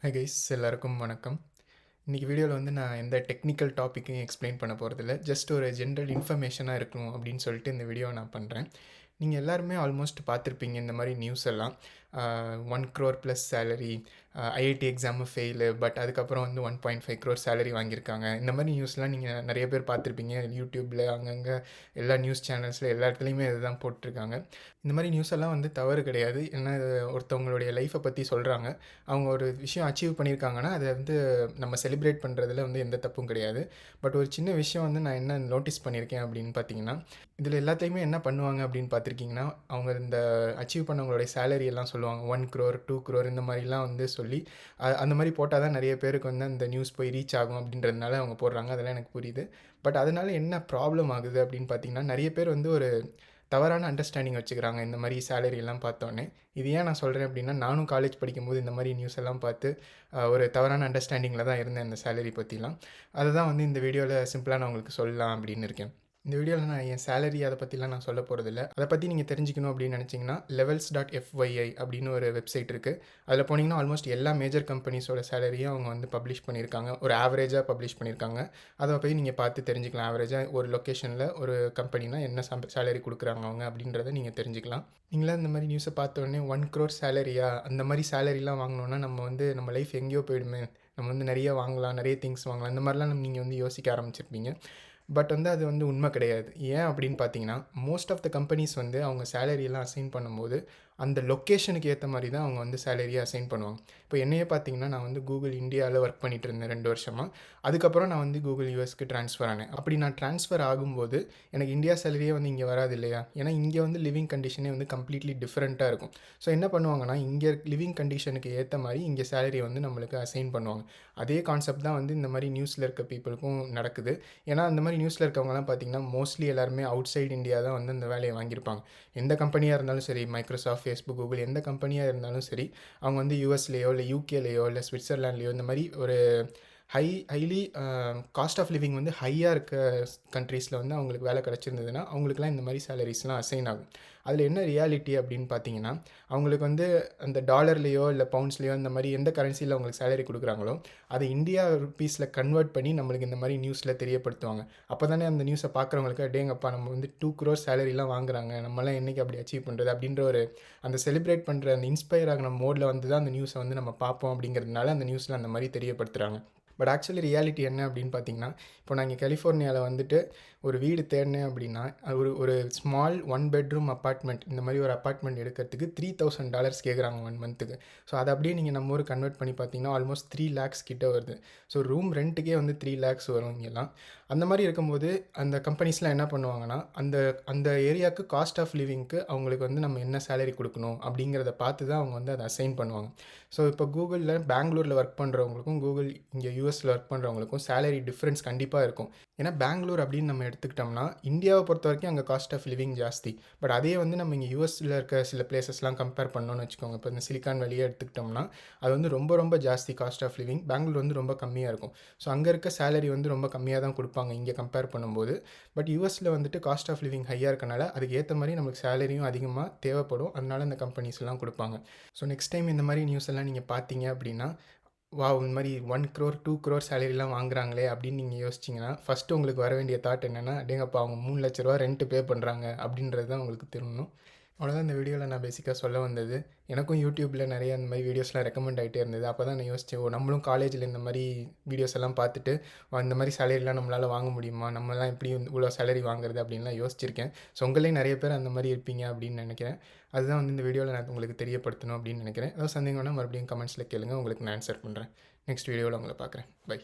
Hi guys, எல்லாருக்கும் வணக்கம். இன்றைக்கி வீடியோவில் வந்து நான் எந்த டெக்னிக்கல் டாப்பிக்கையும் எக்ஸ்பிளைன் பண்ண போகிறதில்ல. ஜஸ்ட் ஒரு ஜென்ரல் இன்ஃபர்மேஷனாக இருக்கணும் அப்படின்னு சொல்லிட்டு இந்த வீடியோவை நான் பண்ணுறேன். நீங்கள் எல்லாருமே ஆல்மோஸ்ட் பார்த்துருப்பீங்க இந்த மாதிரி நியூஸ் எல்லாம். 1 crore plus salary, IIT exam fail, but அதுக்கப்புறம் வந்து 1.5 crore சேலரி வாங்கியிருக்காங்க. இந்த மாதிரி நியூஸ்லாம் நீங்கள் நிறைய பேர் பார்த்துருப்பீங்க. யூடியூப்பில் அங்கங்கே எல்லா நியூஸ் சேனல்ஸில் எல்லா இடத்துலையுமே இதுதான் போட்டிருக்காங்க. இந்த மாதிரி நியூஸ் எல்லாம் வந்து தவறு கிடையாது. ஏன்னா இது ஒருத்தவங்களுடைய லைஃப்பை பற்றி சொல்கிறாங்க. அவங்க ஒரு விஷயம் அச்சீவ் பண்ணியிருக்காங்கன்னா அதை வந்து நம்ம செலிப்ரேட் பண்ணுறதுல வந்து எந்த தப்பும் கிடையாது. பட் ஒரு சின்ன விஷயம் வந்து நான் என்ன நோட்டீஸ் பண்ணியிருக்கேன் அப்படின்னு பார்த்தீங்கன்னா, இதில் எல்லாத்தையுமே என்ன பண்ணுவாங்க அப்படின்னு பார்த்துருக்கீங்கன்னா, அவங்க இந்த அச்சீவ் பண்ணவங்களுடைய சேலரி எல்லாம் சொல்லுவாங்க. 1 crore 2 crore இந்த மாதிரிலாம் வந்து சொல்லி அந்த மாதிரி போட்டால் தான் நிறைய பேருக்கு வந்து அந்த நியூஸ் போய் ரீச் ஆகும் அப்படின்றதுனால அவங்க போடுறாங்க. அதெல்லாம் எனக்கு புரியுது. பட் அதனால் என்ன ப்ராப்ளம் ஆகுது அப்படின்னு பார்த்தீங்கன்னா, நிறைய பேர் வந்து ஒரு தவறான அண்டர்ஸ்டாண்டிங் வச்சுக்கிறாங்க இந்த மாதிரி சேலரி எல்லாம் பார்த்தோன்னே. இது ஏன் நான் சொல்கிறேன் அப்படின்னா, நானும் காலேஜ் படிக்கும்போது இந்த மாதிரி நியூஸ் எல்லாம் பார்த்து ஒரு தவறான அண்டர்ஸ்டாண்டிங்கில் தான் இருந்தேன் இந்த சேலரி பற்றிலாம். அதை தான் வந்து இந்த வீடியோவில் சிம்பிளாக நான் உங்களுக்கு சொல்லலாம் அப்படின்னு இருக்கேன். இந்த வீடியோவில் நான் என் சேலரி அதை பற்றிலாம் நான் சொல்ல போகிறதில்ல. அதை பற்றி நீங்கள் தெரிஞ்சுக்கணும் அப்படின்னு நினச்சிங்கன்னா levels.fyi அப்படின்னு ஒரு வெப்சைட் இருக்குது. அதில் போனீங்கன்னா ஆல்மோஸ்ட் எல்லா மேஜர் கம்பெனிஸோட சேலரியும் அவங்க வந்து பப்ளிஷ் பண்ணியிருக்காங்க. ஒரு ஆவரேஜாக பப்ளிஷ் பண்ணியிருக்காங்க. அதை போய் நீங்கள் பார்த்து தெரிஞ்சுக்கலாம். ஆவரேஜாக ஒரு லொக்கேஷனில் ஒரு கம்பெனினா என்ன சேலரி கொடுக்குறாங்க அவங்க அப்படின்றத நீங்கள் தெரிஞ்சுக்கலாம். நீங்களாம் இந்த மாதிரி நியூஸை பார்த்த உடனே 1 crore சேலரியா, அந்த மாதிரி சேலரிலாம் வாங்கினோன்னா நம்ம வந்து நம்ம லைஃப் எங்கேயோ போயிடுமே, நம்ம வந்து நிறைய வாங்கலாம், நிறைய திங்ஸ் வாங்கலாம், இந்த மாதிரிலாம் நீங்கள் வந்து யோசிக்க ஆரம்பிச்சிருப்பீங்க. பட் வந்து அது வந்து உண்மை கிடையாது. ஏன் அப்படின்னு பார்த்தீங்கன்னா, மோஸ்ட் ஆஃப் த கம்பெனிஸ் வந்து அவங்க சேலரியெல்லாம் அசைன் பண்ணும்போது அந்த லொக்கேஷனுக்கு ஏற்ற மாதிரி தான் அவங்க வந்து சேலரியை அசைன் பண்ணுவாங்க. இப்போ என்னையே பார்த்தீங்கன்னா, நான் வந்து கூகுள் இந்தியாவில் ஒர்க் பண்ணிகிட்டு இருந்தேன் 2 வருஷமாக. அதுக்கப்புறம் நான் வந்து கூகுள் யூஎஸ்க்கு ட்ரான்ஸ்ஃபர் ஆனேன். அப்படி நான் ட்ரான்ஸ்ஃபர் ஆகும்போது எனக்கு இந்தியா சேலரியே வந்து இங்கே வராது இல்லையா? ஏன்னா இங்கே வந்து லிவிங் கண்டிஷனே வந்து கம்ப்ளீட்லி டிஃப்ரெண்ட்டாக இருக்கும். ஸோ என்ன பண்ணுவாங்கன்னா, இங்கே லிவிங் கண்டிஷனுக்கு ஏற்ற மாதிரி இங்கே சேலரி வந்து நம்மளுக்கு அசைன் பண்ணுவாங்க. அதே கான்செப்ட் தான் வந்து இந்த மாதிரி நியூஸில் இருக்க பீப்புளுக்கும் நடக்குது. ஏன்னா அந்த மாதிரி நியூஸில் இருக்கவங்கலாம் பார்த்தீங்கன்னா, மோஸ்ட்லி எல்லாருமே அவுட் சைடு இந்தியா தான் வந்து இந்த வேலையை வாங்கியிருப்பாங்க. எந்த கம்பெனியாக இருந்தாலும் சரி, மைக்ரோசாஃப்ட், ஃபேஸ்புக், கூகுள் எந்த கம்பெனியாக இருந்தாலும் சரி, அவங்க வந்து யூஎஸ்லேயோ இல்லை யூகேலேயோ இல்லை ஸ்விட்சர்லாண்ட்லேயோ இந்த மாதிரி ஒரு ஹைலி காஸ்ட் ஆஃப் லிவிங் வந்து ஹையாக இருக்க கண்ட்ரீஸில் வந்து அவங்களுக்கு வேலை கிடச்சிருந்ததுன்னா அவங்களுக்குலாம் இந்த மாதிரி சேலரிஸ்லாம் அசைன் ஆகும். அதில் என்ன ரியாலிட்டி அப்படின்னு பார்த்தீங்கன்னா, அவங்களுக்கு வந்து அந்த டாலர்லேயோ இல்லை பவுண்ட்ஸ்லேயோ இந்த மாதிரி எந்த கரன்சியில் அவங்களுக்கு சேலரி கொடுக்குறாங்களோ அதை இந்தியா ருப்பீஸில் கன்வெர்ட் பண்ணி நம்மளுக்கு இந்த மாதிரி நியூஸில் தெரியப்படுத்துவாங்க. அப்போ தானே அந்த நியூஸை பார்க்குறவங்களுக்கு அடேங்கப்பா நம்ம வந்து 2 crore சேலரிலாம் வாங்குறாங்க, நம்மளாம் என்றைக்கு அப்படி அச்சீவ் பண்ணுறது அப்படின்ற ஒரு அந்த செலிப்ரேட் பண்ணுற அந்த இன்ஸ்பயர் ஆகின மோடில் வந்து தான் அந்த நியூஸை வந்து நம்ம பார்ப்போம். அப்படிங்கிறதுனால அந்த நியூஸில் அந்த மாதிரி தெரியப்படுத்துகிறாங்க. பட் ஆக்சுவலி ரியாலிட்டி என்ன அப்படின்னு பார்த்தீங்கன்னா, இப்போ நான் இங்கே கலிஃபோர்னியாவில் வந்துட்டு ஒரு வீடு தேடினேன் அப்படின்னா, அது ஒரு ஒரு ஸ்மால் 1 bedroom அப்பார்ட்மெண்ட், இந்த மாதிரி ஒரு அப்பார்ட்மெண்ட் எடுக்கிறதுக்கு $3,000 கேட்குறாங்க 1 monthக்கு. ஸோ அதை அப்படியே நீங்கள் நம்ம ஊர் கன்வெர்ட் பண்ணி பார்த்தீங்கன்னா ஆல்மோஸ்ட் 3 lakhs கிட்ட வருது. ஸோ ரூம் ரெண்ட்டுக்கே வந்து 3 lakhs வரும் இங்கெல்லாம். அந்த மாதிரி இருக்கும்போது அந்த கம்பெனிஸ்லாம் என்ன பண்ணுவாங்கன்னா, அந்த அந்த ஏரியாவுக்கு காஸ்ட் ஆஃப் லிவிங்க்கு அவங்களுக்கு வந்து நம்ம என்ன சேலரி கொடுக்கணும் அப்படிங்கிறத பார்த்து தான் அவங்க வந்து அதை அசைன் பண்ணுவாங்க. ஸோ இப்போ கூகுளில் பெங்களூரில் ஒர்க் பண்ணுறவங்களுக்கும் கூகுள் இங்கே யூஎஸில் ஒர்க் பண்ணுறவங்களுக்கும் சேலரி டிஃப்ரென்ஸ் கண்டிப்பாக இருக்கும். ஏன்னா பெங்களூர் அப்படின்னு நம்ம எடுத்துக்கிட்டோம்னா இந்தியாவை பொறுத்த வரைக்கும் அங்கே காஸ்ட் ஆஃப் லிவிங் ஜாஸ்தி. பட் அதே வந்து நம்ம இங்கே யூஎஸில் இருக்க சில பிளேசஸ்லாம் கம்பேர் பண்ணோன்னு வச்சுக்கோங்க. இப்போ இந்த சிலிக்கான் வேலியை எடுத்துக்கிட்டோம்னா அது வந்து ரொம்ப ரொம்ப ஜாஸ்தி காஸ்ட் ஆஃப் லிவிங். பெங்களூர் வந்து ரொம்ப கம்மியாக இருக்கும். ஸோ அங்கே இருக்க சேலரி வந்து ரொம்ப கம்மியாக தான் கொடுப்பாங்க இங்கே கம்பேர் பண்ணும்போது. பட் யூஎஸில் வந்துட்டு காஸ்ட் ஆஃப் லிவிங் ஹையாக இருக்கனால அதுக்கு ஏற்ற மாதிரி நம்மளுக்கு சேலரியும் அதிகமாக தேவைப்படும். அதனால இந்த கம்பெனிஸ்லாம் கொடுப்பாங்க. ஸோ நெக்ஸ்ட் டைம் இந்த மாதிரி நியூஸ் எல்லாம் நீங்கள் பார்த்தீங்க அப்படின்னா, வாவ்! இந்த மாதிரி 1 crore 2 crore சேலரிலாம் வாங்குறாங்களே அப்படின்னு நீங்கள் யோசிச்சிங்கன்னா, ஃபஸ்ட்டு உங்களுக்கு வர வேண்டிய தாட் என்னென்னா, அடேங்கப்பா அவங்க ரூ. 3,00,000 ரெண்ட் பே பண்ணுறாங்க அப்படின்றது தான் உங்களுக்கு தோணும். அவ்வளோதான் இந்த வீடியோவில் நான் பேசிக்காக சொல்ல வந்தது. எனக்கும் யூடியூப்பில் நிறைய இந்த மாதிரி வீடியோஸ்லாம் ரெக்கமெண்ட் ஆகிட்டே இருந்தது. அப்போ தான் நான் யோசித்தேன், ஓ நம்மளும் காலேஜில் இந்த மாதிரி வீடியோஸ் எல்லாம் பார்த்துட்டு இந்த மாதிரி சேலரிலாம் நம்மளால் வாங்க முடியுமா, நம்மலாம் எப்படி இவ்வளோ சேலரி வாங்குறது அப்படின்லாம் யோசிச்சிருக்கேன். ஸோ உங்களையும் நிறைய பேர் அந்த மாதிரி இருப்பீங்க அப்படின்னு நினைக்கிறேன். அதுதான் வந்து இந்த வீடியோவில் நான் உங்களுக்கு தெரியப்படுத்தணும் அப்படின்னு நினைக்கிறேன். ஏதாவது சந்தேகம்னா மறுபடியும் கமெண்ட்ஸில் கேளுங்க, உங்களுக்கு நான் ஆன்சர் பண்ணுறேன். நெக்ஸ்ட் வீடியோவில் உங்களை பார்க்குறேன். பை.